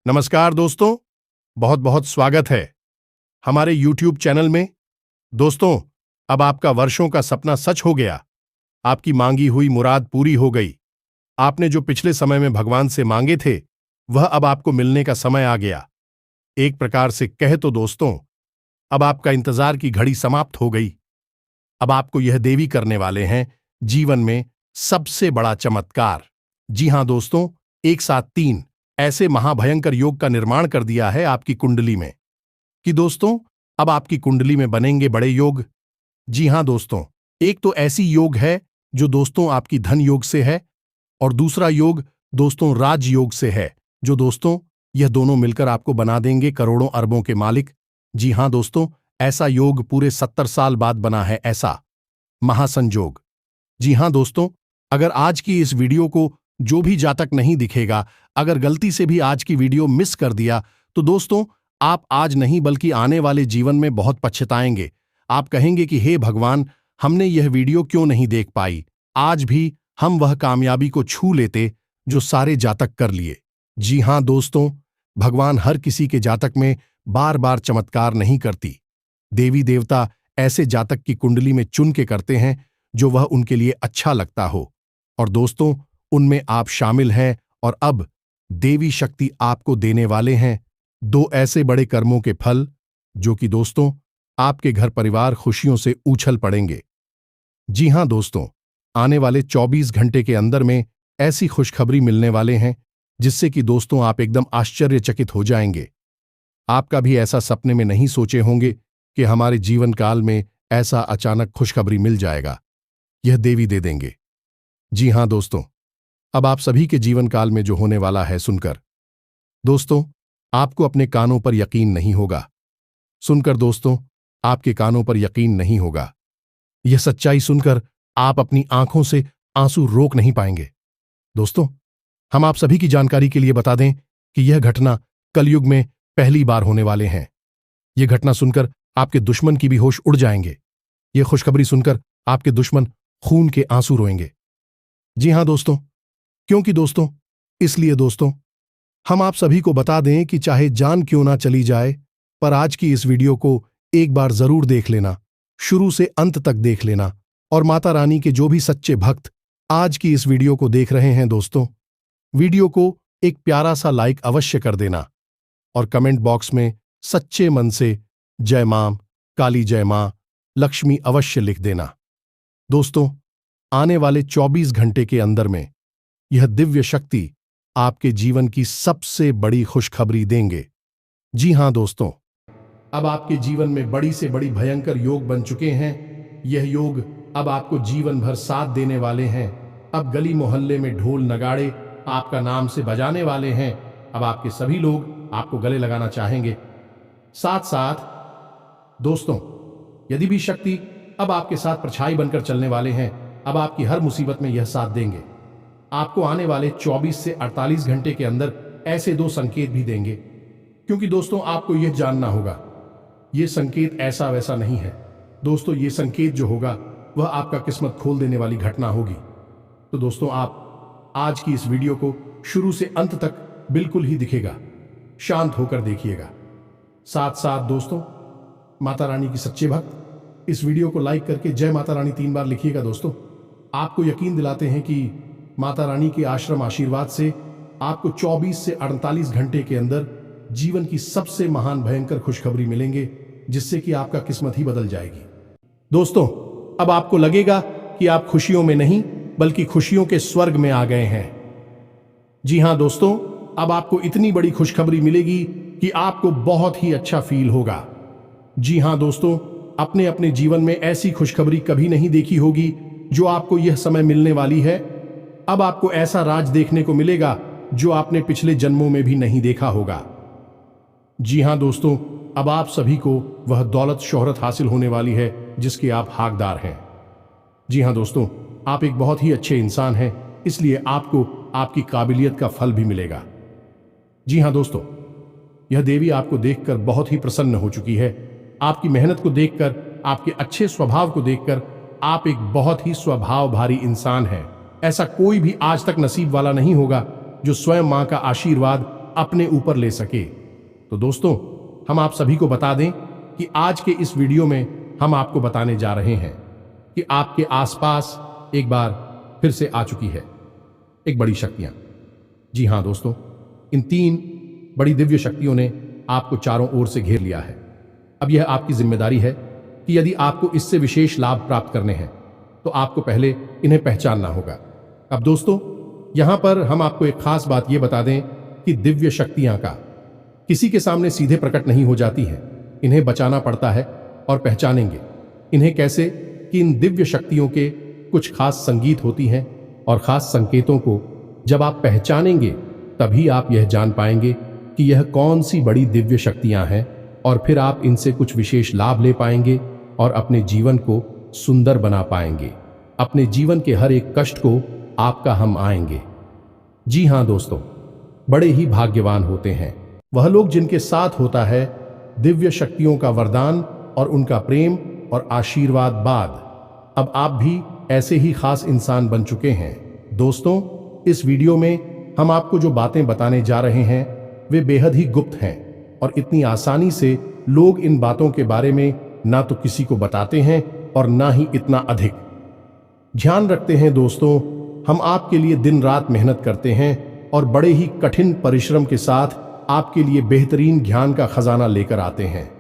नमस्कार दोस्तों, बहुत बहुत स्वागत है हमारे YouTube चैनल में। दोस्तों, अब आपका वर्षों का सपना सच हो गया। आपकी मांगी हुई मुराद पूरी हो गई। आपने जो पिछले समय में भगवान से मांगे थे, वह अब आपको मिलने का समय आ गया। एक प्रकार से कहे तो दोस्तों, अब आपका इंतजार की घड़ी समाप्त हो गई। अब आपको यह देवी करने वाले हैं जीवन में सबसे बड़ा चमत्कार। जी हां दोस्तों, एक साथ तीन ऐसे महाभयंकर योग का निर्माण कर दिया है आपकी कुंडली में कि दोस्तों, अब आपकी कुंडली में बनेंगे बड़े योग। जी हां दोस्तों, एक तो ऐसी योग है जो दोस्तों आपकी धन योग से है, और दूसरा योग दोस्तों राज योग से है, जो दोस्तों यह दोनों मिलकर आपको बना देंगे करोड़ों अरबों के मालिक। जी हां दोस्तों, ऐसा योग पूरे 70 साल बाद बना है, ऐसा महासंजोग। जी हां दोस्तों, अगर आज की इस वीडियो को जो भी जातक नहीं दिखेगा, अगर गलती से भी आज की वीडियो मिस कर दिया, तो दोस्तों आप आज नहीं बल्कि आने वाले जीवन में बहुत पछताएंगे। आप कहेंगे कि हे भगवान, हमने यह वीडियो क्यों नहीं देख पाई, आज भी हम वह कामयाबी को छू लेते जो सारे जातक कर लिए। जी हां दोस्तों, भगवान हर किसी के जातक में बार बार चमत्कार नहीं करती। देवी देवता ऐसे जातक की कुंडली में चुन के करते हैं जो वह उनके लिए अच्छा लगता हो, और दोस्तों उनमें आप शामिल हैं। और अब देवी शक्ति आपको देने वाले हैं दो ऐसे बड़े कर्मों के फल, जो कि दोस्तों आपके घर परिवार खुशियों से उछल पड़ेंगे। जी हां दोस्तों, आने वाले 24 घंटे के अंदर में ऐसी खुशखबरी मिलने वाले हैं जिससे कि दोस्तों आप एकदम आश्चर्यचकित हो जाएंगे। आपका भी ऐसा सपने में नहीं सोचे होंगे कि हमारे जीवन काल में ऐसा अचानक खुशखबरी मिल जाएगा, यह देवी दे देंगे। जी हां दोस्तों, अब आप सभी के जीवन काल में जो होने वाला है सुनकर दोस्तों आपको अपने कानों पर यकीन नहीं होगा। सुनकर दोस्तों आपके कानों पर यकीन नहीं होगा। यह सच्चाई सुनकर आप अपनी आंखों से आंसू रोक नहीं पाएंगे। दोस्तों, हम आप सभी की जानकारी के लिए बता दें कि यह घटना कलयुग में पहली बार होने वाले हैं। यह घटना सुनकर आपके दुश्मन की भी होश उड़ जाएंगे। यह खुशखबरी सुनकर आपके दुश्मन खून के आंसू रोएंगे। जी हां दोस्तों, क्योंकि दोस्तों इसलिए दोस्तों हम आप सभी को बता दें कि चाहे जान क्यों ना चली जाए, पर आज की इस वीडियो को एक बार जरूर देख लेना, शुरू से अंत तक देख लेना। और माता रानी के जो भी सच्चे भक्त आज की इस वीडियो को देख रहे हैं दोस्तों, वीडियो को एक प्यारा सा लाइक अवश्य कर देना, और कमेंट बॉक्स में सच्चे मन से जय मां काली, जय मां लक्ष्मी अवश्य लिख देना। दोस्तों, आने वाले 24 घंटे के अंदर में यह दिव्य शक्ति आपके जीवन की सबसे बड़ी खुशखबरी देंगे। जी हां दोस्तों, अब आपके जीवन में बड़ी से बड़ी भयंकर योग बन चुके हैं। यह योग अब आपको जीवन भर साथ देने वाले हैं। अब गली मोहल्ले में ढोल नगाड़े आपका नाम से बजाने वाले हैं। अब आपके सभी लोग आपको गले लगाना चाहेंगे। साथ साथ दोस्तों, यदि भी शक्ति अब आपके साथ परछाई बनकर चलने वाले हैं, अब आपकी हर मुसीबत में यह साथ देंगे। आपको आने वाले 24 से 48 घंटे के अंदर ऐसे दो संकेत भी देंगे, क्योंकि दोस्तों आपको यह जानना होगा, यह संकेत ऐसा वैसा नहीं है। दोस्तों ये संकेत जो होगा वह आपका किस्मत खोल देने वाली घटना होगी। तो दोस्तों आप आज की इस वीडियो को शुरू से अंत तक बिल्कुल ही दिखेगा, शांत होकर देखिएगा। साथ साथ दोस्तों, माता रानी की सच्चे भक्त इस वीडियो को लाइक करके जय माता रानी 3 बार लिखिएगा। दोस्तों आपको यकीन दिलाते हैं कि माता रानी के आश्रम आशीर्वाद से आपको 24 से 48 घंटे के अंदर जीवन की सबसे महान भयंकर खुशखबरी मिलेंगे, जिससे कि आपका किस्मत ही बदल जाएगी। दोस्तों अब आपको लगेगा कि आप खुशियों में नहीं बल्कि खुशियों के स्वर्ग में आ गए हैं। जी हां दोस्तों, अब आपको इतनी बड़ी खुशखबरी मिलेगी कि आपको बहुत ही अच्छा फील होगा। जी हां दोस्तों, अपने अपने जीवन में ऐसी खुशखबरी कभी नहीं देखी होगी जो आपको यह समय मिलने वाली है। अब आपको ऐसा राज देखने को मिलेगा जो आपने पिछले जन्मों में भी नहीं देखा होगा। जी हां दोस्तों, अब आप सभी को वह दौलत शोहरत हासिल होने वाली है जिसके आप हकदार हैं। जी हां दोस्तों, आप एक बहुत ही अच्छे इंसान हैं, इसलिए आपको आपकी काबिलियत का फल भी मिलेगा। जी हां दोस्तों, यह देवी आपको देखकर बहुत ही प्रसन्न हो चुकी है। आपकी मेहनत को देखकर, आपके अच्छे स्वभाव को देखकर आप एक बहुत ही स्वभाव भारी इंसान हैं। ऐसा कोई भी आज तक नसीब वाला नहीं होगा जो स्वयं मां का आशीर्वाद अपने ऊपर ले सके। तो दोस्तों, हम आप सभी को बता दें कि आज के इस वीडियो में हम आपको बताने जा रहे हैं कि आपके आसपास एक बार फिर से आ चुकी है एक बड़ी शक्तियां। जी हां दोस्तों, इन 3 बड़ी दिव्य शक्तियों ने आपको चारों ओर से घेर लिया है। अब यह आपकी जिम्मेदारी है कि यदि आपको इससे विशेष लाभ प्राप्त करने हैं तो आपको पहले इन्हें पहचानना होगा। अब दोस्तों, यहां पर हम आपको एक खास बात यह बता दें कि दिव्य शक्तियां का किसी के सामने सीधे प्रकट नहीं हो जाती है। इन्हें बचाना पड़ता है। और पहचानेंगे इन्हें कैसे कि इन दिव्य शक्तियों के कुछ खास संगीत होती हैं और खास संकेतों को जब आप पहचानेंगे तभी आप यह जान पाएंगे कि यह कौन सी बड़ी दिव्य शक्तियां हैं, और फिर आप इनसे कुछ विशेष लाभ ले पाएंगे और अपने जीवन को सुंदर बना पाएंगे। अपने जीवन के हर एक कष्ट को आपका हम आएंगे। जी हां दोस्तों, बड़े ही भाग्यवान होते हैं वह लोग जिनके साथ होता है दिव्य शक्तियों का वरदान और उनका प्रेम और आशीर्वाद बाद। अब आप भी ऐसे ही खास इंसान बन चुके हैं। दोस्तों, इस वीडियो में हम आपको जो बातें बताने जा रहे हैं वे बेहद ही गुप्त हैं और इतनी आसानी से लोग इन बातों के बारे में ना तो किसी को बताते हैं और ना ही इतना अधिक ध्यान रखते हैं। दोस्तों, हम आपके लिए दिन रात मेहनत करते हैं और बड़े ही कठिन परिश्रम के साथ आपके लिए बेहतरीन ज्ञान का खजाना लेकर आते हैं।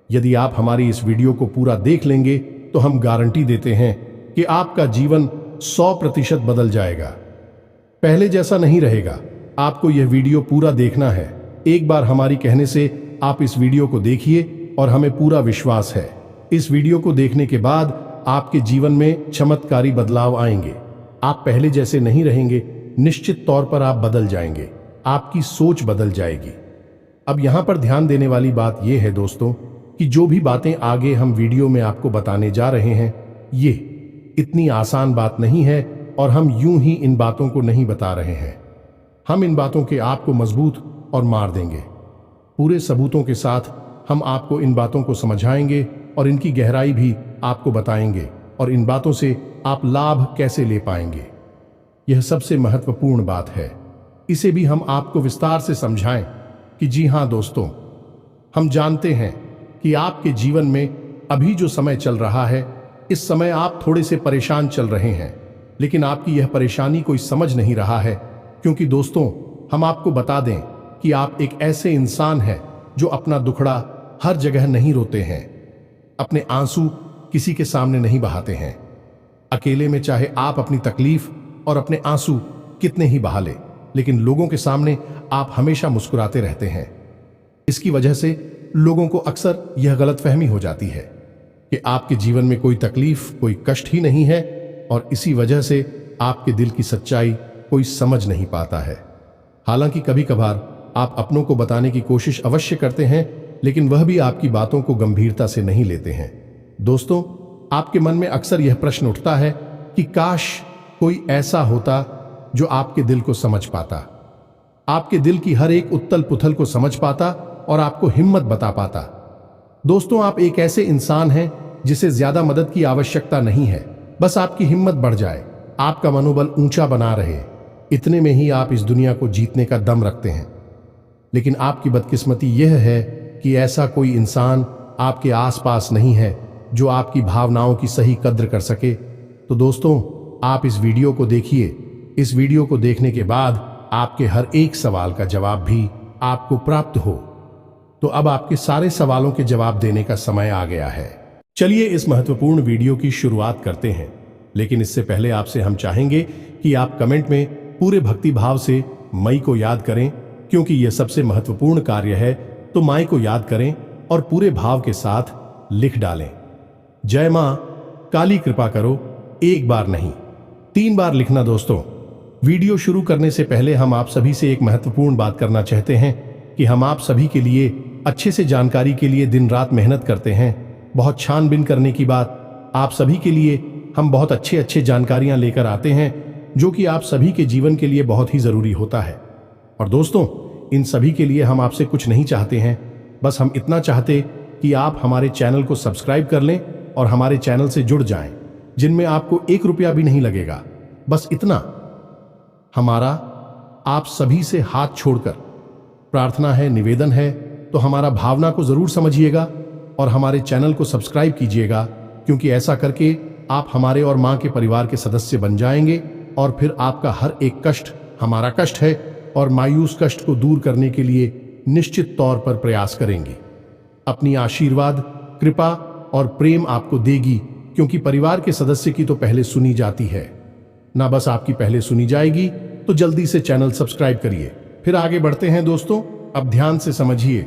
यदि आप हमारी इस वीडियो को पूरा देख लेंगे तो हम गारंटी देते हैं कि आपका जीवन 100% बदल जाएगा, पहले जैसा नहीं रहेगा। आपको यह वीडियो पूरा देखना है। एक बार हमारी कहने से आप इस वीडियो को देखिए और हमें पूरा विश्वास है इस वीडियो को देखने के बाद आपके जीवन में चमत्कारी बदलाव आएंगे। आप पहले जैसे नहीं रहेंगे, निश्चित तौर पर आप बदल जाएंगे, आपकी सोच बदल जाएगी। अब यहां पर ध्यान देने वाली बात यह है दोस्तों कि जो भी बातें आगे हम वीडियो में आपको बताने जा रहे हैं ये इतनी आसान बात नहीं है और हम यूं ही इन बातों को नहीं बता रहे हैं। हम इन बातों के आपको मजबूत और मार देंगे। पूरे सबूतों के साथ हम आपको इन बातों को समझाएंगे और इनकी गहराई भी आपको बताएंगे और इन बातों से आप लाभ कैसे ले पाएंगे। यह सबसे महत्वपूर्ण बात है। इसे भी हम आपको विस्तार से समझाएं कि जी हां दोस्तों, हम जानते हैं कि आपके जीवन में अभी जो समय चल रहा है इस समय आप थोड़े से परेशान चल रहे हैं, लेकिन आपकी यह परेशानी कोई समझ नहीं रहा है। क्योंकि दोस्तों, हम आपको बता दें कि आप एक ऐसे इंसान हैं जो अपना दुखड़ा हर जगह नहीं रोते हैं, अपने आंसू किसी के सामने नहीं बहाते हैं। अकेले में चाहे आप अपनी तकलीफ और अपने आंसू कितने ही बहा लें, लेकिन लोगों के सामने आप हमेशा मुस्कुराते रहते हैं। इसकी वजह से लोगों को अक्सर यह गलतफहमी हो जाती है कि आपके जीवन में कोई तकलीफ, कोई कष्ट ही नहीं है और इसी वजह से आपके दिल की सच्चाई कोई समझ नहीं पाता है। हालांकि कभी कभार आप अपनों को बताने की कोशिश अवश्य करते हैं, लेकिन वह भी आपकी बातों को गंभीरता से नहीं लेते हैं। दोस्तों, आपके मन में अक्सर यह प्रश्न उठता है कि काश कोई ऐसा होता जो आपके दिल को समझ पाता, आपके दिल की हर एक उथल पुथल को समझ पाता और आपको हिम्मत बता पाता। दोस्तों, आप एक ऐसे इंसान हैं जिसे ज्यादा मदद की आवश्यकता नहीं है, बस आपकी हिम्मत बढ़ जाए, आपका मनोबल ऊंचा बना रहे, इतने में ही आप इस दुनिया को जीतने का दम रखते हैं। लेकिन आपकी बदकिस्मती यह है कि ऐसा कोई इंसान आपके आसपास नहीं है जो आपकी भावनाओं की सही कद्र कर सके। तो दोस्तों, आप इस वीडियो को देखिए। इस वीडियो को देखने के बाद आपके हर एक सवाल का जवाब भी आपको प्राप्त हो। तो अब आपके सारे सवालों के जवाब देने का समय आ गया है। चलिए इस महत्वपूर्ण वीडियो की शुरुआत करते हैं, लेकिन इससे पहले आपसे हम चाहेंगे कि आप कमेंट में पूरे भक्ति भाव से मई को याद करें, क्योंकि यह सबसे महत्वपूर्ण कार्य है। तो माई को याद करें और पूरे भाव के साथ लिख डालें, जय मां काली कृपा करो। एक बार नहीं, 3 बार लिखना। दोस्तों, वीडियो शुरू करने से पहले हम आप सभी से एक महत्वपूर्ण बात करना चाहते हैं कि हम आप सभी के लिए अच्छे से जानकारी के लिए दिन रात मेहनत करते हैं। बहुत छानबीन करने की बात, आप सभी के लिए हम बहुत अच्छे जानकारियां लेकर आते हैं जो कि आप सभी के जीवन के लिए बहुत ही जरूरी होता है। और दोस्तों, इन सभी के लिए हम आपसे कुछ नहीं चाहते हैं, बस हम इतना चाहते कि आप हमारे चैनल को सब्सक्राइब कर लें और हमारे चैनल से जुड़ जाएं, जिनमें आपको 1 रुपया भी नहीं लगेगा। बस इतना। हमारा आप सभी से हाथ छोड़कर प्रार्थना है, निवेदन है, तो हमारा भावना को जरूर समझिएगा और हमारे चैनल को सब्सक्राइब कीजिएगा, क्योंकि ऐसा करके आप हमारे और मां के परिवार के सदस्य बन जाएंगे और फिर आपका हर एक कष्ट हमारा कष्ट है और मायूस कष्ट को दूर करने के लिए निश्चित तौर पर प्रयास करेंगे। अपनी आशीर्वाद, कृपा और प्रेम आपको देगी, क्योंकि परिवार के सदस्य की तो पहले सुनी जाती है ना, बस आपकी पहले सुनी जाएगी। तो जल्दी से चैनल सब्सक्राइब करिए। फिर आगे बढ़ते हैं दोस्तों। अब ध्यान से समझिए,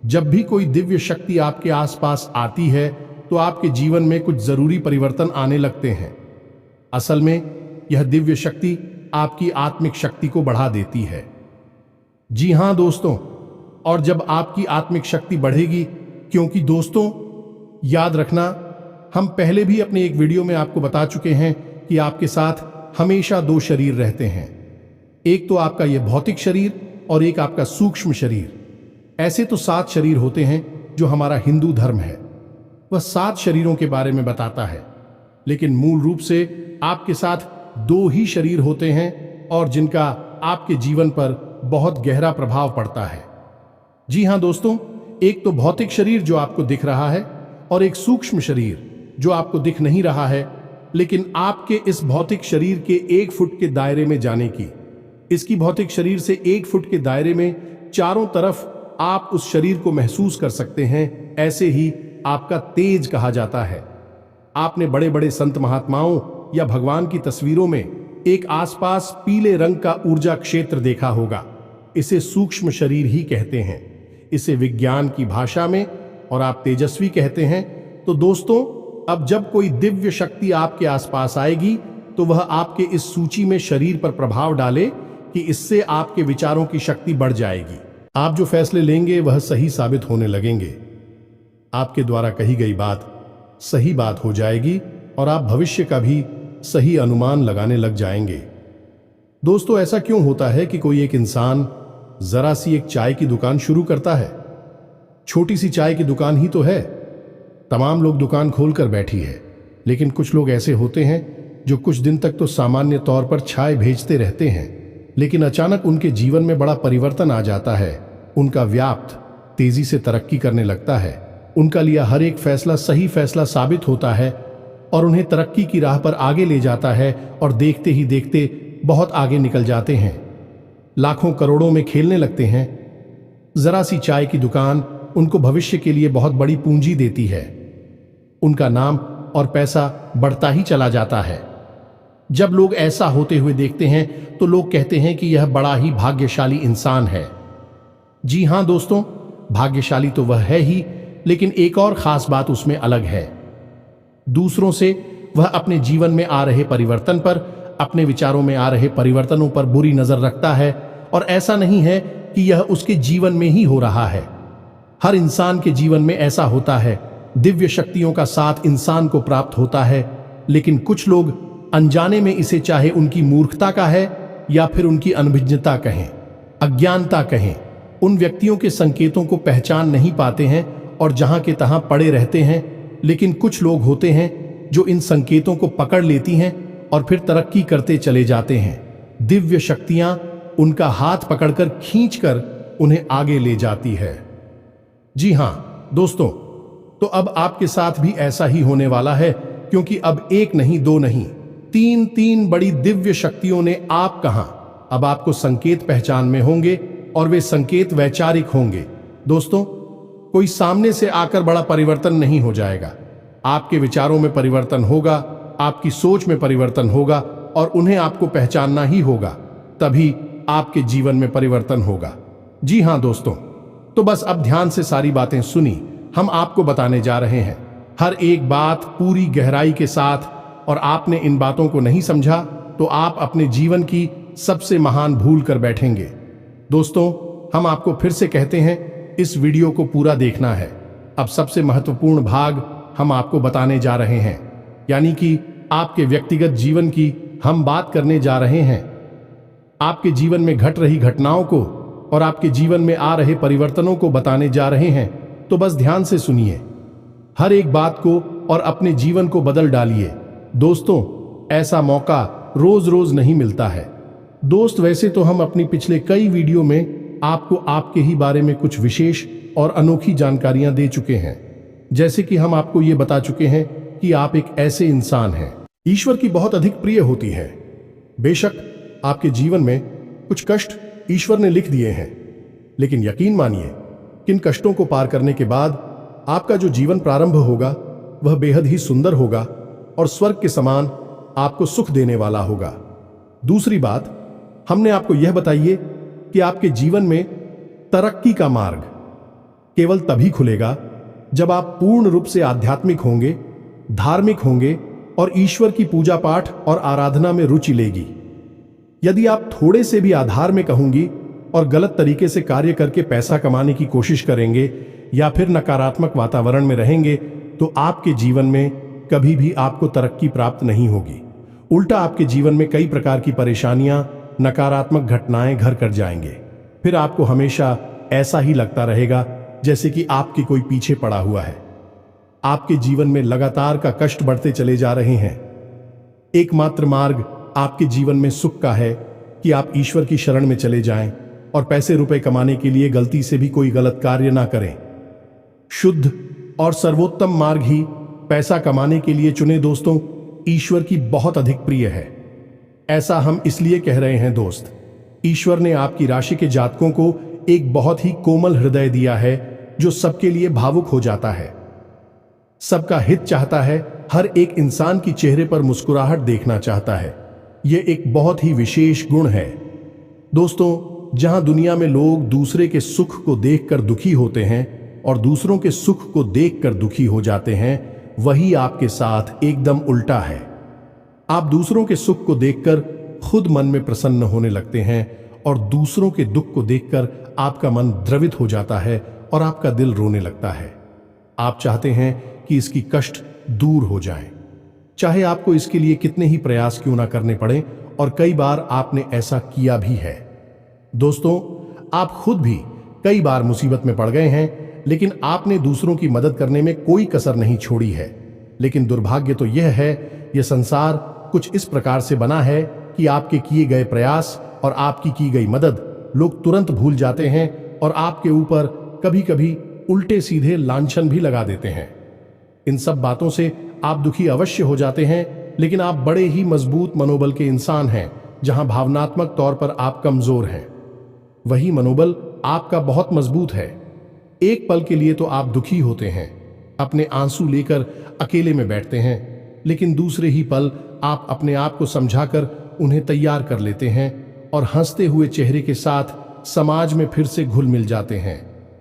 जब भी कोई दिव्य शक्ति आपके आसपास आती है तो आपके जीवन में कुछ जरूरी परिवर्तन आने लगते हैं। असल में यह दिव्य शक्ति आपकी आत्मिक शक्ति को बढ़ा देती है। जी हां दोस्तों, और जब आपकी आत्मिक शक्ति बढ़ेगी, क्योंकि दोस्तों याद रखना, हम पहले भी अपने एक वीडियो में आपको बता चुके हैं कि आपके साथ हमेशा दो शरीर रहते हैं। एक तो आपका यह भौतिक शरीर और एक आपका सूक्ष्म शरीर। ऐसे तो 7 शरीर होते हैं जो हमारा हिंदू धर्म है, वह 7 शरीरों के बारे में बताता है, लेकिन मूल रूप से आपके साथ 2 ही शरीर होते हैं और जिनका आपके जीवन पर बहुत गहरा प्रभाव पड़ता है। जी हां दोस्तों, एक तो भौतिक शरीर जो आपको दिख रहा है और एक सूक्ष्म शरीर जो आपको दिख नहीं रहा है, लेकिन आपके इस भौतिक शरीर के 1 फुट के दायरे में जाने की, इसकी भौतिक शरीर से 1 फुट के दायरे में चारों तरफ आप उस शरीर को महसूस कर सकते हैं। ऐसे ही आपका तेज कहा जाता है। आपने बड़े बड़े संत महात्माओं या भगवान की तस्वीरों में एक आसपास पीले रंग का ऊर्जा क्षेत्र देखा होगा। इसे सूक्ष्म शरीर ही कहते हैं, इसे विज्ञान की भाषा में, और आप तेजस्वी कहते हैं। तो दोस्तों, अब जब कोई दिव्य शक्ति आपके आसपास आएगी तो वह आपके इस सूची में शरीर पर प्रभाव डाले कि इससे आपके विचारों की शक्ति बढ़ जाएगी। आप जो फैसले लेंगे वह सही साबित होने लगेंगे। आपके द्वारा कही गई बात सही बात हो जाएगी और आप भविष्य का भी सही अनुमान लगाने लग जाएंगे। दोस्तों, ऐसा क्यों होता है कि कोई एक इंसान जरा सी एक चाय की दुकान शुरू करता है? छोटी सी चाय की दुकान ही तो है, तमाम लोग दुकान खोलकर बैठी है, लेकिन कुछ लोग ऐसे होते हैं जो कुछ दिन तक तो सामान्य तौर पर चाय भेजते रहते हैं, लेकिन अचानक उनके जीवन में बड़ा परिवर्तन आ जाता है। उनका व्यापार तेजी से तरक्की करने लगता है, उनका लिया हर एक फैसला सही फैसला साबित होता है और उन्हें तरक्की की राह पर आगे ले जाता है और देखते ही देखते बहुत आगे निकल जाते हैं, लाखों करोड़ों में खेलने लगते हैं। जरा सी चाय की दुकान उनको भविष्य के लिए बहुत बड़ी पूंजी देती है। उनका नाम और पैसा बढ़ता ही चला जाता है। जब लोग ऐसा होते हुए देखते हैं तो लोग कहते हैं कि यह बड़ा ही भाग्यशाली इंसान है। जी हां दोस्तों, भाग्यशाली तो वह है ही, लेकिन एक और खास बात उसमें अलग है। दूसरों से वह अपने जीवन में आ रहे परिवर्तन पर, अपने विचारों में आ रहे परिवर्तनों पर बुरी नजर रखता है, और ऐसा नहीं है कि यह उसके जीवन में ही हो रहा है। हर इंसान के जीवन में ऐसा होता है। दिव्य शक्तियों का साथ इंसान को प्राप्त होता है, लेकिन कुछ लोग अनजाने में इसे, चाहे उनकी मूर्खता का है या फिर उनकी अनभिज्ञता कहें, अज्ञानता कहें, उन व्यक्तियों के संकेतों को पहचान नहीं पाते हैं और जहां के तहां पड़े रहते हैं। लेकिन कुछ लोग होते हैं जो इन संकेतों को पकड़ लेती हैं और फिर तरक्की करते चले जाते हैं। दिव्य शक्तियां उनका हाथ पकड़कर खींचकर उन्हें आगे ले जाती है। जी हां दोस्तों, तो अब आपके साथ भी ऐसा ही होने वाला है, क्योंकि अब 1 नहीं 2 नहीं 3 बड़ी दिव्य शक्तियों ने आप कहां, अब आपको संकेत पहचान में होंगे और वे संकेत वैचारिक होंगे। दोस्तों, कोई सामने से आकर बड़ा परिवर्तन नहीं हो जाएगा। आपके विचारों में परिवर्तन होगा, आपकी सोच में परिवर्तन होगा और उन्हें आपको पहचानना ही होगा, तभी आपके जीवन में परिवर्तन होगा। जी हां दोस्तों, तो बस अब ध्यान से सारी बातें सुनी, हम आपको बताने जा रहे हैं हर एक बात पूरी गहराई के साथ, और आपने इन बातों को नहीं समझा तो आप अपने जीवन की सबसे महान भूल कर बैठेंगे। दोस्तों, हम आपको फिर से कहते हैं, इस वीडियो को पूरा देखना है। अब सबसे महत्वपूर्ण भाग हम आपको बताने जा रहे हैं, यानी कि आपके व्यक्तिगत जीवन की हम बात करने जा रहे हैं। आपके जीवन में घट रही घटनाओं को और आपके जीवन में आ रहे परिवर्तनों को बताने जा रहे हैं। तो बस ध्यान से सुनिए हर एक बात को और अपने जीवन को बदल डालिए। दोस्तों, ऐसा मौका रोज रोज नहीं मिलता है। दोस्त, वैसे तो हम अपनी पिछले कई वीडियो में आपको आपके ही बारे में कुछ विशेष और अनोखी जानकारियां दे चुके हैं। जैसे कि हम आपको ये बता चुके हैं कि आप एक ऐसे इंसान हैं ईश्वर की बहुत अधिक प्रिय होती है। बेशक आपके जीवन में कुछ कष्ट ईश्वर ने लिख दिए हैं, लेकिन यकीन मानिए कि इन कष्टों को पार करने के बाद आपका जो जीवन प्रारंभ होगा वह बेहद ही सुंदर होगा और स्वर्ग के समान आपको सुख देने वाला होगा। दूसरी बात, हमने आपको यह बताइए कि आपके जीवन में तरक्की का मार्ग केवल तभी खुलेगा जब आप पूर्ण रूप से आध्यात्मिक होंगे, धार्मिक होंगे और ईश्वर की पूजा पाठ और आराधना में रुचि लेगी। यदि आप थोड़े से भी अधार्मिक होंगी और गलत तरीके से कार्य करके पैसा कमाने की कोशिश करेंगे या फिर नकारात्मक वातावरण में रहेंगे तो आपके जीवन में कभी भी आपको तरक्की प्राप्त नहीं होगी। उल्टा आपके जीवन में कई प्रकार की परेशानियां, नकारात्मक घटनाएं घर कर जाएंगे। फिर आपको हमेशा ऐसा ही लगता रहेगा जैसे कि आपके कोई पीछे पड़ा हुआ है। आपके जीवन में लगातार का कष्ट बढ़ते चले जा रहे हैं। एकमात्र मार्ग आपके जीवन में सुख का है कि आप ईश्वर की शरण में चले जाएं और पैसे रुपए कमाने के लिए गलती से भी कोई गलत कार्य ना करें। शुद्ध और सर्वोत्तम मार्ग ही पैसा कमाने के लिए चुने दोस्तों, ईश्वर की बहुत अधिक प्रिय है। ऐसा हम इसलिए कह रहे हैं दोस्त, ईश्वर ने आपकी राशि के जातकों को एक बहुत ही कोमल हृदय दिया है जो सबके लिए भावुक हो जाता है, सबका हित चाहता है, हर एक इंसान की चेहरे पर मुस्कुराहट देखना चाहता है। यह एक बहुत ही विशेष गुण है दोस्तों। जहां दुनिया में लोग दूसरे के सुख को देखकर दुखी होते हैं और दूसरों के सुख को देखकर दुखी हो जाते हैं, वही आपके साथ एकदम उल्टा है। आप दूसरों के सुख को देखकर खुद मन में प्रसन्न होने लगते हैं और दूसरों के दुख को देखकर आपका मन द्रवित हो जाता है और आपका दिल रोने लगता है। आप चाहते हैं कि इसकी कष्ट दूर हो जाए, चाहे आपको इसके लिए कितने ही प्रयास क्यों ना करने पड़े, और कई बार आपने ऐसा किया भी है। दोस्तों, आप खुद भी कई बार मुसीबत में पड़ गए हैं, लेकिन आपने दूसरों की मदद करने में कोई कसर नहीं छोड़ी है। लेकिन दुर्भाग्य तो यह है, यह संसार कुछ इस प्रकार से बना है कि आपके किए गए प्रयास और आपकी की गई मदद लोग तुरंत भूल जाते हैं और आपके ऊपर कभी कभी उल्टे सीधे लांछन भी लगा देते हैं। इन सब बातों से आप दुखी अवश्य हो जाते हैं, लेकिन आप बड़े ही मजबूत मनोबल के इंसान हैं। जहां भावनात्मक तौर पर आप कमजोर हैं, वही मनोबल आपका बहुत मजबूत है। एक पल के लिए तो आप दुखी होते हैं, अपने आंसू लेकर अकेले में बैठते हैं, लेकिन दूसरे ही पल आप अपने आप को समझाकर उन्हें तैयार कर लेते हैं और हंसते हुए चेहरे के साथ समाज में फिर से घुल मिल जाते हैं।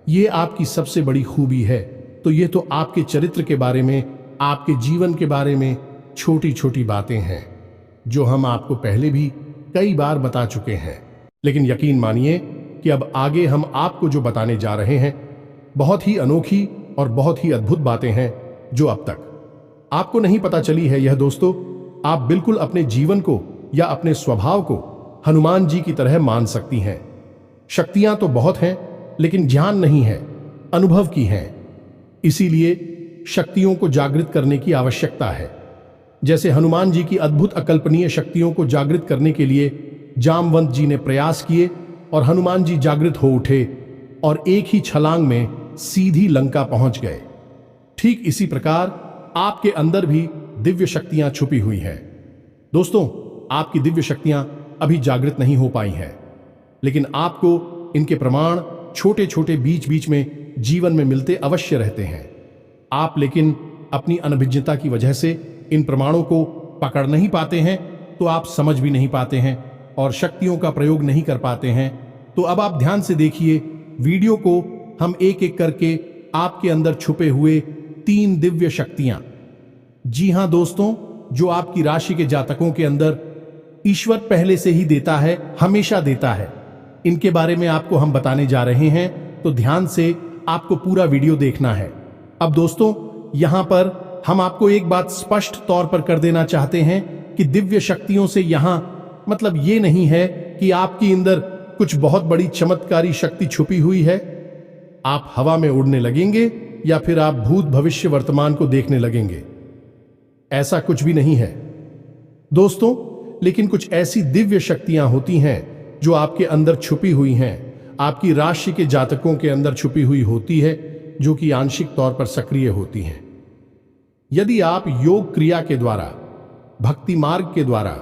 ये आपकी सबसे बड़ी खूबी है। तो ये तो आपके चरित्र के बारे में, आपके जीवन के बारे में छोटी छोटी बातें हैं जो हम आपको पहले भी कई बार बता चुके हैं। लेकिन यकीन मानिए कि अब आगे हम आपको जो बताने जा रहे हैं बहुत ही अनोखी और बहुत ही अद्भुत बातें हैं जो अब तक आपको नहीं पता चली है। यह दोस्तों, आप बिल्कुल अपने जीवन को या अपने स्वभाव को हनुमान जी की तरह मान सकती हैं। शक्तियां तो बहुत हैं, लेकिन ज्ञान नहीं है, अनुभव की है। इसीलिए शक्तियों को जागृत करने की आवश्यकता है। जैसे हनुमान जी की अद्भुत अकल्पनीय शक्तियों को जागृत करने के लिए जामवंत जी ने प्रयास किए और हनुमान जी जागृत हो उठे और एक ही छलांग में सीधी लंका पहुंच गए। ठीक इसी प्रकार आपके अंदर भी दिव्य शक्तियां छुपी हुई हैं। दोस्तों, आपकी दिव्य शक्तियां अभी जागृत नहीं हो पाई हैं, लेकिन आपको इनके प्रमाण छोटे छोटे बीच बीच में जीवन में मिलते अवश्य रहते हैं। आप लेकिन अपनी अनभिज्ञता की वजह से इन प्रमाणों को पकड़ नहीं पाते हैं, तो आप समझ भी नहीं पाते हैं और शक्तियों का प्रयोग नहीं कर पाते हैं। तो अब आप ध्यान से देखिए वीडियो को, हम एक एक करके आपके अंदर छुपे हुए 3 दिव्य शक्तियां, जी हां दोस्तों, जो आपकी राशि के जातकों के अंदर ईश्वर पहले से ही देता है, हमेशा देता है, इनके बारे में आपको हम बताने जा रहे हैं। तो ध्यान से आपको पूरा वीडियो देखना है। अब दोस्तों, यहां पर हम आपको एक बात स्पष्ट तौर पर कर देना चाहते हैं कि दिव्य शक्तियों से यहां मतलब ये नहीं है कि आपके अंदर कुछ बहुत बड़ी चमत्कारी शक्ति छुपी हुई है, आप हवा में उड़ने लगेंगे या फिर आप भूत भविष्य वर्तमान को देखने लगेंगे। ऐसा कुछ भी नहीं है दोस्तों, लेकिन कुछ ऐसी दिव्य शक्तियां होती हैं जो आपके अंदर छुपी हुई हैं। आपकी राशि के जातकों के अंदर छुपी हुई होती है, जो कि आंशिक तौर पर सक्रिय होती हैं। यदि आप योग क्रिया के द्वारा, भक्ति मार्ग के द्वारा,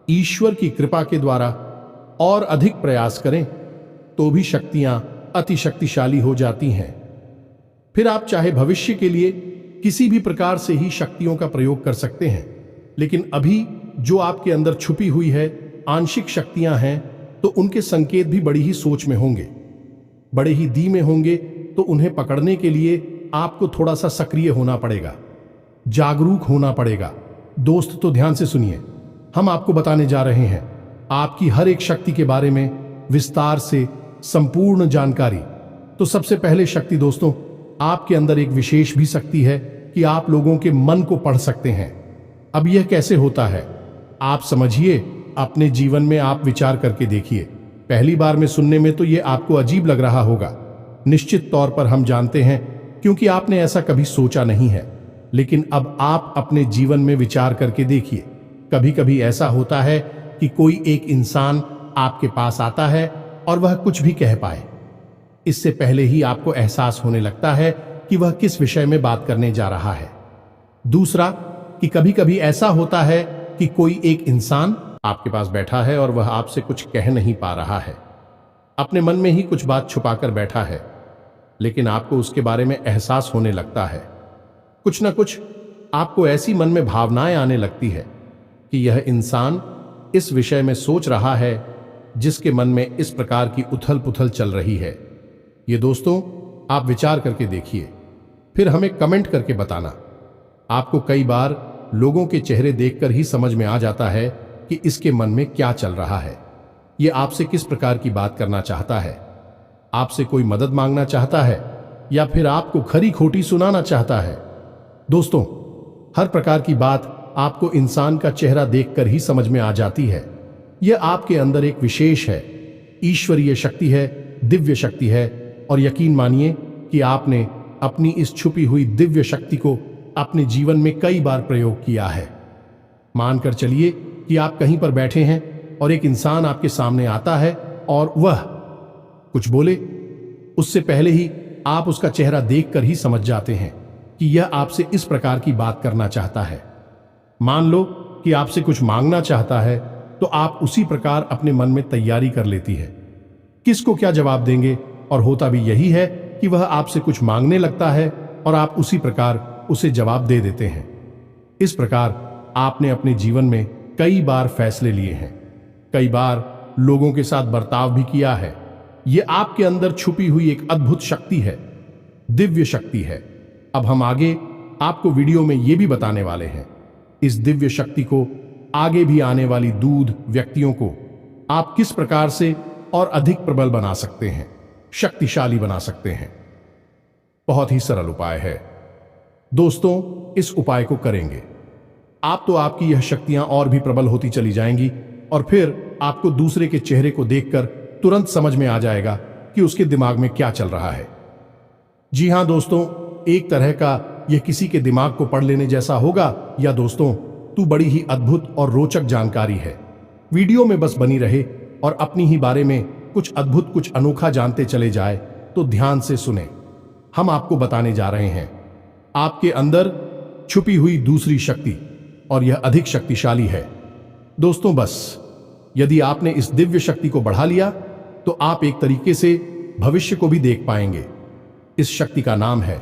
ईश्वर की कृपा के द्वारा और अधिक प्रयास करें तो भी शक्तियां अति शक्तिशाली हो जाती हैं। फिर आप चाहे भविष्य के लिए किसी भी प्रकार से ही शक्तियों का प्रयोग कर सकते हैं, लेकिन अभी जो आपके अंदर छुपी हुई है आंशिक शक्तियां हैं, तो उनके संकेत भी बड़ी ही सोच में होंगे, बड़े ही धीमे होंगे। तो उन्हें पकड़ने के लिए आपको थोड़ा सा सक्रिय होना पड़ेगा, जागरूक होना पड़ेगा। दोस्त, तो ध्यान से सुनिए, हम आपको बताने जा रहे हैं आपकी हर एक शक्ति के बारे में विस्तार से संपूर्ण जानकारी। तो सबसे पहले शक्ति दोस्तों, आपके अंदर एक विशेष भी शक्ति है कि आप लोगों के मन को पढ़ सकते हैं। अब यह कैसे होता है आप समझिए, अपने जीवन में आप विचार करके देखिए। पहली बार में सुनने में तो यह आपको अजीब लग रहा होगा, निश्चित तौर पर हम जानते हैं, क्योंकि आपने ऐसा कभी सोचा नहीं है। लेकिन अब आप अपने जीवन में विचार करके देखिए। कभी कभी ऐसा होता है कि कोई एक इंसान आपके पास आता है और वह कुछ भी कह पाए, इससे पहले ही आपको एहसास होने लगता है कि वह किस विषय में बात करने जा रहा है। दूसरा, कि कभी कभी ऐसा होता है कि कोई एक इंसान आपके पास बैठा है और वह आपसे कुछ कह नहीं पा रहा है, अपने मन में ही कुछ बात छुपाकर बैठा है, लेकिन आपको उसके बारे में एहसास होने लगता है। कुछ ना कुछ आपको ऐसी मन में भावनाएं आने लगती है कि यह इंसान इस विषय में सोच रहा है, जिसके मन में इस प्रकार की उथल पुथल चल रही है। ये दोस्तों, आप विचार करके देखिए, फिर हमें कमेंट करके बताना। आपको कई बार लोगों के चेहरे देखकर ही समझ में आ जाता है कि इसके मन में क्या चल रहा है, ये आपसे किस प्रकार की बात करना चाहता है, आपसे कोई मदद मांगना चाहता है या फिर आपको खरी खोटी सुनाना चाहता है। दोस्तों, हर प्रकार की बात आपको इंसान का चेहरा देखकर ही समझ में आ जाती है। यह आपके अंदर एक विशेष है, ईश्वरीय शक्ति है, दिव्य शक्ति है। और यकीन मानिए कि आपने अपनी इस छुपी हुई दिव्य शक्ति को अपने जीवन में कई बार प्रयोग किया है। मानकर चलिए कि आप कहीं पर बैठे हैं और एक इंसान आपके सामने आता है और वह कुछ बोले, उससे पहले ही आप उसका चेहरा देखकर ही समझ जाते हैं कि यह आपसे इस प्रकार की बात करना चाहता है। मान लो कि आपसे कुछ मांगना चाहता है, तो आप उसी प्रकार अपने मन में तैयारी कर लेती है किसको क्या जवाब देंगे, और होता भी यही है कि वह आपसे कुछ मांगने लगता है और आप उसी प्रकार उसे जवाब दे देते हैं। इस प्रकार आपने अपने जीवन में कई बार फैसले लिए हैं, कई बार लोगों के साथ बर्ताव भी किया है। यह आपके अंदर छुपी हुई एक अद्भुत शक्ति है, दिव्य शक्ति है। अब हम आगे आपको वीडियो में यह भी बताने वाले हैं, इस दिव्य शक्ति को आगे भी आने वाली दूध व्यक्तियों को आप किस प्रकार से और अधिक प्रबल बना सकते हैं, शक्तिशाली बना सकते हैं। बहुत ही सरल उपाय है दोस्तों, इस उपाय को करेंगे आप तो आपकी यह शक्तियां और भी प्रबल होती चली जाएंगी, और फिर आपको दूसरे के चेहरे को देखकर तुरंत समझ में आ जाएगा कि उसके दिमाग में क्या चल रहा है। जी हां दोस्तों, एक तरह का यह किसी के दिमाग को पढ़ लेने जैसा होगा। या दोस्तों, तू बड़ी ही अद्भुत और रोचक जानकारी है। वीडियो में बस बनी रहे और अपनी ही बारे में कुछ अद्भुत, कुछ अनोखा जानते चले जाए, तो ध्यान से सुने। हम आपको बताने जा रहे हैं आपके अंदर छुपी हुई दूसरी शक्ति, और यह अधिक शक्तिशाली है। दोस्तों, बस यदि आपने इस दिव्य शक्ति को बढ़ा लिया, तो आप एक तरीके से भविष्य को भी देख पाएंगे। इस शक्ति का नाम है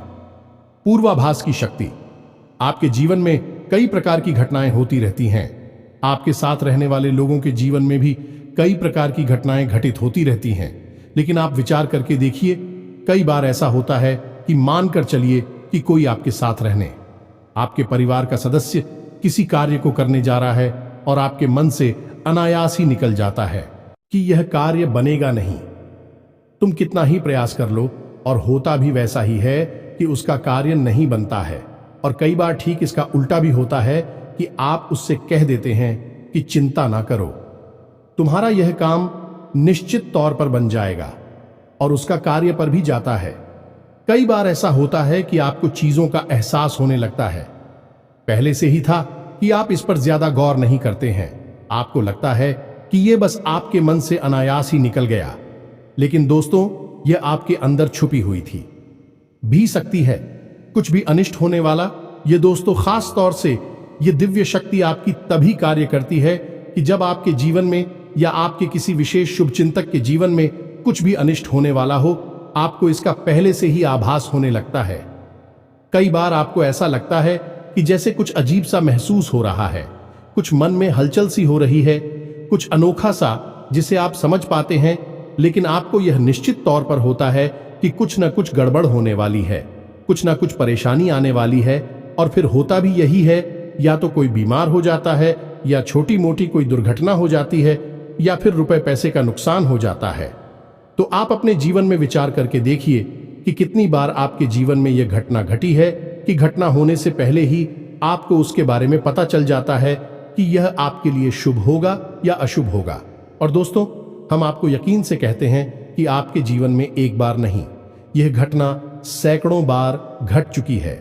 पूर्वाभास की शक्ति। आपके जीवन में कई प्रकार की घटनाएं होती रहती हैं, आपके साथ रहने वाले लोगों के जीवन में भी कई प्रकार की घटनाएं घटित होती रहती हैं। लेकिन आप विचार करके देखिए, कई बार ऐसा होता है कि मानकर चलिए कि कोई आपके साथ रहने, आपके परिवार का सदस्य किसी कार्य को करने जा रहा है और आपके मन से अनायास ही निकल जाता है कि यह कार्य बनेगा नहीं। तुम कितना ही प्रयास कर लो, और होता भी वैसा ही है कि उसका कार्य नहीं बनता है। और कई बार ठीक इसका उल्टा भी होता है कि आप उससे कह देते हैं कि चिंता ना करो, तुम्हारा यह काम निश्चित तौर पर बन जाएगा, और उसका कार्य पर भी जाता है। कई बार ऐसा होता है कि आपको चीजों का एहसास होने लगता है, पहले से ही था कि आप इस पर ज्यादा गौर नहीं करते हैं। आपको लगता है कि यह बस आपके मन से अनायास ही निकल गया, लेकिन दोस्तों, यह आपके अंदर छुपी हुई थी भी सकती है कुछ भी अनिष्ट होने वाला। ये दोस्तों, खास तौर से ये दिव्य शक्ति आपकी तभी कार्य करती है कि जब आपके जीवन में या आपके किसी विशेष शुभचिंतक के जीवन में कुछ भी अनिष्ट होने वाला हो, आपको इसका पहले से ही आभास होने लगता है। कई बार आपको ऐसा लगता है कि जैसे कुछ अजीब सा महसूस हो रहा है, कुछ मन में हलचल सी हो रही है, कुछ अनोखा सा जिसे आप समझ पाते हैं, लेकिन आपको यह निश्चित तौर पर होता है कि कुछ न कुछ गड़बड़ होने वाली है, कुछ न कुछ परेशानी आने वाली है। और फिर होता भी यही है, या तो कोई बीमार हो जाता है, या छोटी मोटी कोई दुर्घटना हो जाती है, या फिर रुपए पैसे का नुकसान हो जाता है। तो आप अपने जीवन में विचार करके देखिए कि कितनी बार आपके जीवन में यह घटना घटी है कि घटना होने से पहले ही आपको उसके बारे में पता चल जाता है कि यह आपके लिए शुभ होगा या अशुभ होगा। और दोस्तों, हम आपको यकीन से कहते हैं कि आपके जीवन में एक बार नहीं, यह घटना सैकड़ों बार घट चुकी है।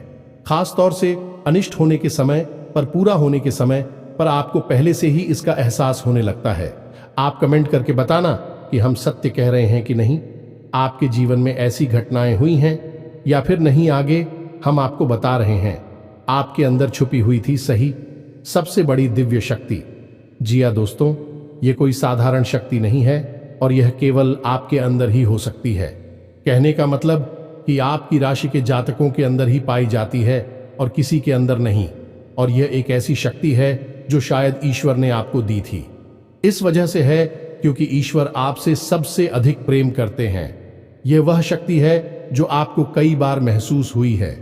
खास तौर से अनिष्ट होने के समय पर, पूरा होने के समय पर आपको पहले से ही इसका एहसास होने लगता है। आप कमेंट करके बताना कि हम सत्य कह रहे हैं कि नहीं। आपके जीवन में ऐसी घटनाएं हुई हैं या फिर नहीं, आगे हम आपको बता रहे हैं। आपके अंदर छुपी हुई थी सही सबसे बड़ी दिव्य शक्ति। जी हाँ दोस्तों, ये कोई साधारण शक्ति नहीं है और यह केवल आपके अंदर ही हो सकती है। कहने का मतलब कि आपकी राशि के जातकों के अंदर ही पाई जाती है और किसी के अंदर नहीं। और यह एक ऐसी शक्ति है जो शायद ईश्वर ने आपको दी थी। इस वजह से है क्योंकि ईश्वर आपसे सबसे अधिक प्रेम करते हैं। यह वह शक्ति है जो आपको कई बार महसूस हुई है,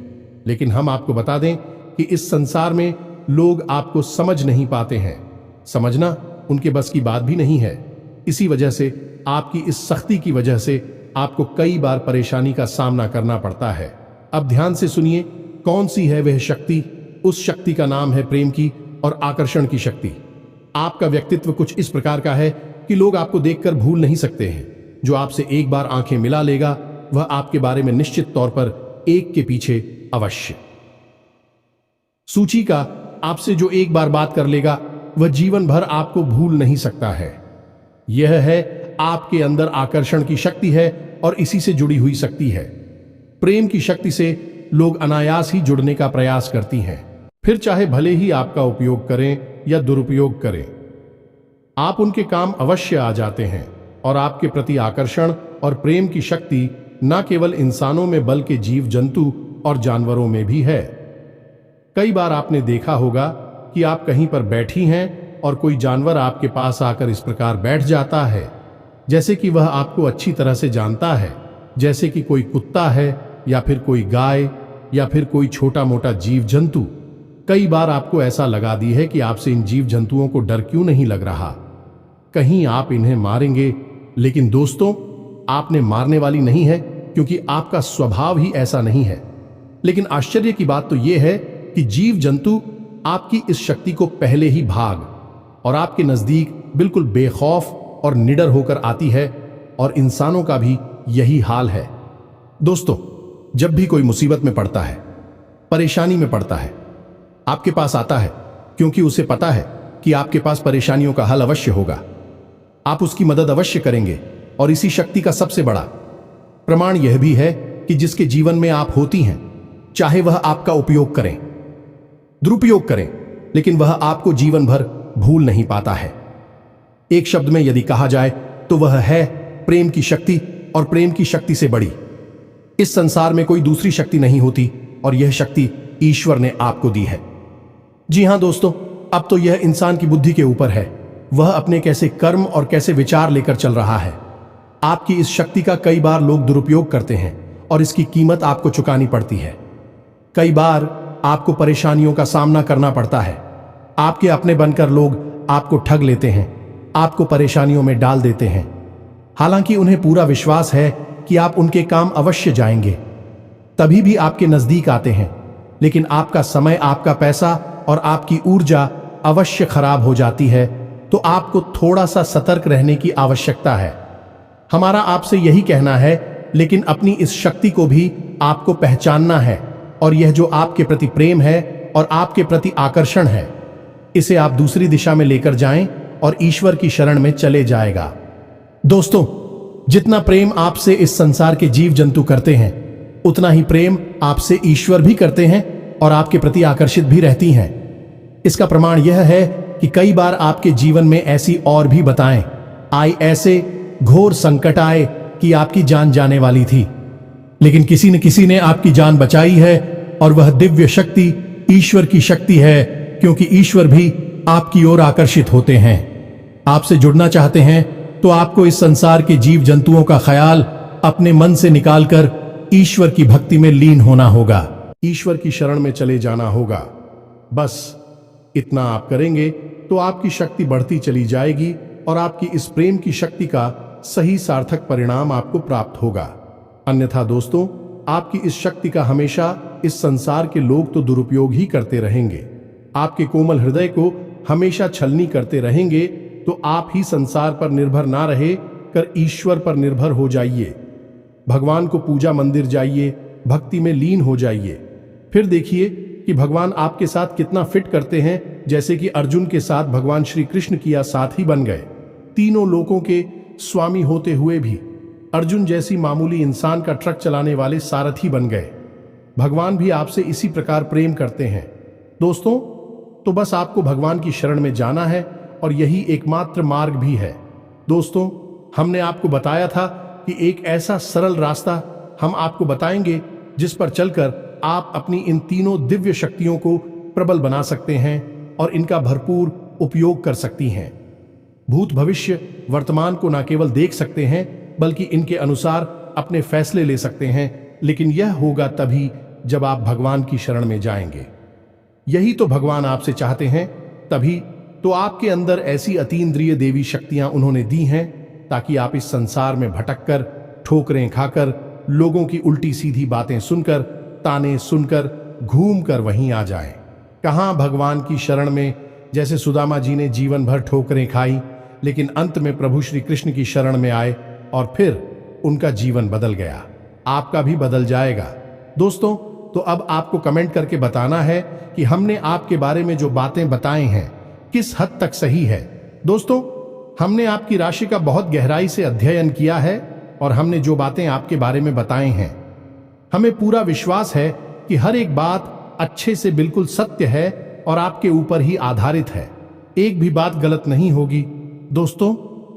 लेकिन हम आपको बता दें कि इस संसार में लोग आपको समझ नहीं पाते हैं। समझना उनके बस की बात भी नहीं है। इसी वजह से आपकी इस सख्ती की वजह से आपको कई बार परेशानी का सामना करना पड़ता है। अब ध्यान से सुनिए, कौन सी है वह शक्ति। उस शक्ति का नाम है प्रेम की और आकर्षण की शक्ति। आपका व्यक्तित्व कुछ इस प्रकार का है कि लोग आपको देखकर भूल नहीं सकते हैं। जो आपसे एक बार आंखें मिला लेगा, वह आपके बारे में निश्चित तौर पर एक के पीछे अवश्य सूची का आपसे जो एक बार बात कर लेगा, वह जीवन भर आपको भूल नहीं सकता है। यह है आपके अंदर आकर्षण की शक्ति है और इसी से जुड़ी हुई शक्ति है। प्रेम की शक्ति से लोग अनायास ही जुड़ने का प्रयास करती हैं, फिर चाहे भले ही आपका उपयोग करें या दुरुपयोग करें। आप उनके काम अवश्य आ जाते हैं और आपके प्रति आकर्षण और प्रेम की शक्ति न केवल इंसानों में बल्कि जीव जंतु और जानवरों में भी है। कई बार आपने देखा होगा कि आप कहीं पर बैठी हैं और कोई जानवर आपके पास आकर इस प्रकार बैठ जाता है जैसे कि वह आपको अच्छी तरह से जानता है, जैसे कि कोई कुत्ता है या फिर कोई गाय या फिर कोई छोटा मोटा जीव जंतु। कई बार आपको ऐसा लगा दी है कि आपसे इन जीव जंतुओं को डर क्यों नहीं लग रहा, कहीं आप इन्हें मारेंगे। लेकिन दोस्तों, आपने मारने वाली नहीं है क्योंकि आपका स्वभाव ही ऐसा नहीं है। लेकिन आश्चर्य की बात तो यह है कि जीव जंतु आपकी इस शक्ति को पहले ही भाग और आपके नजदीक बिल्कुल बेखौफ और निडर होकर आती है, और इंसानों का भी यही हाल है। दोस्तों, जब भी कोई मुसीबत में पड़ता है, परेशानी में पड़ता है, आपके पास आता है क्योंकि उसे पता है कि आपके पास परेशानियों का हल अवश्य होगा। आप उसकी मदद अवश्य करेंगे। और इसी शक्ति का सबसे बड़ा प्रमाण यह भी है कि जिसके जीवन में आप होती हैं, चाहे वह आपका उपयोग करें, दुरुपयोग करें, लेकिन वह आपको जीवन भर भूल नहीं पाता है। एक शब्द में यदि कहा जाए तो वह है प्रेम की शक्ति, और प्रेम की शक्ति से बड़ी इस संसार में कोई दूसरी शक्ति नहीं होती, और यह शक्ति ईश्वर ने आपको दी है। जी हां दोस्तों, अब तो यह इंसान की बुद्धि के ऊपर है, वह अपने कैसे कर्म और कैसे विचार लेकर चल रहा है। आपकी इस शक्ति का कई बार लोग दुरुपयोग करते हैं और इसकी कीमत आपको चुकानी पड़ती है। कई बार आपको परेशानियों का सामना करना पड़ता है। आपके अपने बनकर लोग आपको ठग लेते हैं, आपको परेशानियों में डाल देते हैं। हालांकि उन्हें पूरा विश्वास है कि आप उनके काम अवश्य जाएंगे, तभी भी आपके नजदीक आते हैं। लेकिन आपका समय, आपका पैसा और आपकी ऊर्जा अवश्य खराब हो जाती है। तो आपको थोड़ा सा सतर्क रहने की आवश्यकता है। हमारा आपसे यही कहना है, लेकिन अपनी इस शक्ति को भी आपको पहचानना है, और यह जो आपके प्रति प्रेम है और आपके प्रति आकर्षण है, इसे आप दूसरी दिशा में लेकर जाएं और ईश्वर की शरण में चले जाएगा। दोस्तों, जितना प्रेम आपसे इस संसार के जीव जंतु करते हैं, उतना ही प्रेम आपसे ईश्वर भी करते हैं और आपके प्रति आकर्षित भी रहती हैं। इसका प्रमाण यह है कि कई बार आपके जीवन में ऐसी और भी बताएं आई, ऐसे घोर संकट आए कि आपकी जान जाने वाली थी, लेकिन किसी न किसी ने आपकी जान बचाई है और वह दिव्य शक्ति ईश्वर की शक्ति है, क्योंकि ईश्वर भी आपकी ओर आकर्षित होते हैं। आपसे जुड़ना चाहते हैं तो आपको इस संसार के जीव जंतुओं का ख्याल अपने मन से निकालकर ईश्वर की भक्ति में लीन होना होगा, ईश्वर की शरण में चले जाना होगा। बस इतना आप करेंगे तो आपकी शक्ति बढ़ती चली जाएगी और आपकी इस प्रेम की शक्ति का सही सार्थक परिणाम आपको प्राप्त होगा। अन्यथा दोस्तों, आपकी इस शक्ति का हमेशा इस संसार के लोग तो दुरुपयोग ही करते रहेंगे। आपके कोमल हृदय को हमेशा छलनी करते रहेंगे, तो आप ही संसार पर निर्भर ना रहे कर ईश्वर पर निर्भर हो जाइए। भगवान को पूजा मंदिर जाइए, भक्ति में लीन हो जाइए। फिर देखिए कि भगवान आपके साथ कितना फिट करते हैं, जैसे कि अर्जुन के साथ भगवान श्री कृष्ण किया साथी बन गए। तीनों लोकों के स्वामी होते हुए भी अर्जुन जैसी मामूली इंसान का ट्रक चलाने वाले सारथी बन गए। भगवान भी आपसे इसी प्रकार प्रेम करते हैं। दोस्तों, तो बस आपको भगवान की शरण में जाना है और यही एकमात्र मार्ग भी है। दोस्तों, हमने आपको बताया था कि एक ऐसा सरल रास्ता हम आपको बताएंगे जिस पर चलकर आप अपनी इन तीनों दिव्य शक्तियों को प्रबल बना सकते हैं और इनका भरपूर उपयोग कर सकती हैं। भूत भविष्य वर्तमान को न केवल देख सकते हैं बल्कि इनके अनुसार अपने फैसले ले सकते हैं, लेकिन यह होगा तभी जब आप भगवान की शरण में जाएंगे। यही तो भगवान आपसे चाहते हैं, तभी तो आपके अंदर ऐसी अतीन्द्रिय देवी शक्तियां उन्होंने दी हैं ताकि आप इस संसार में भटककर, ठोकरें खाकर, लोगों की उल्टी सीधी बातें सुनकर, ताने सुनकर, घूमकर वहीं आ जाएं। कहां भगवान की शरण में, जैसे सुदामा जी ने जीवन भर ठोकरें खाई, लेकिन अंत में प्रभु श्री कृष्ण की शरण में आए और फिर उनका जीवन बदल गया। आपका भी बदल जाएगा। दोस्तों, तो अब आपको कमेंट करके बताना है कि हमने आपके बारे में जो बातें बताई हैं किस हद तक सही है। दोस्तों, हमने आपकी राशि का बहुत गहराई से अध्ययन किया है और हमने जो बातें आपके बारे में बताई हैं, हमें पूरा विश्वास है कि हर एक बात अच्छे से बिल्कुल सत्य है और आपके ऊपर ही आधारित है। एक भी बात गलत नहीं होगी। दोस्तों,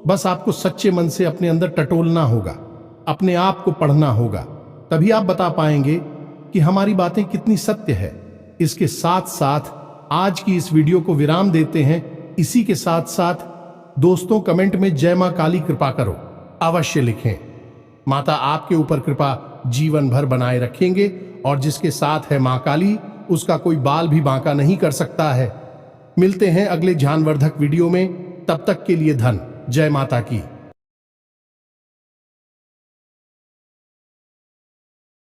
बस आपको सच्चे मन से अपने अंदर टटोलना होगा, अपने आप को पढ़ना होगा, तभी आप बता पाएंगे कि हमारी बातें कितनी सत्य है। इसके साथ साथ आज की इस वीडियो को विराम देते हैं। इसी के साथ साथ दोस्तों, कमेंट में जय मां काली कृपा करो अवश्य लिखें। माता आपके ऊपर कृपा जीवन भर बनाए रखेंगे और जिसके साथ है मां काली, उसका कोई बाल भी बांका नहीं कर सकता है। मिलते हैं अगले ज्ञानवर्धक वीडियो में, तब तक के लिए धन जय माता की।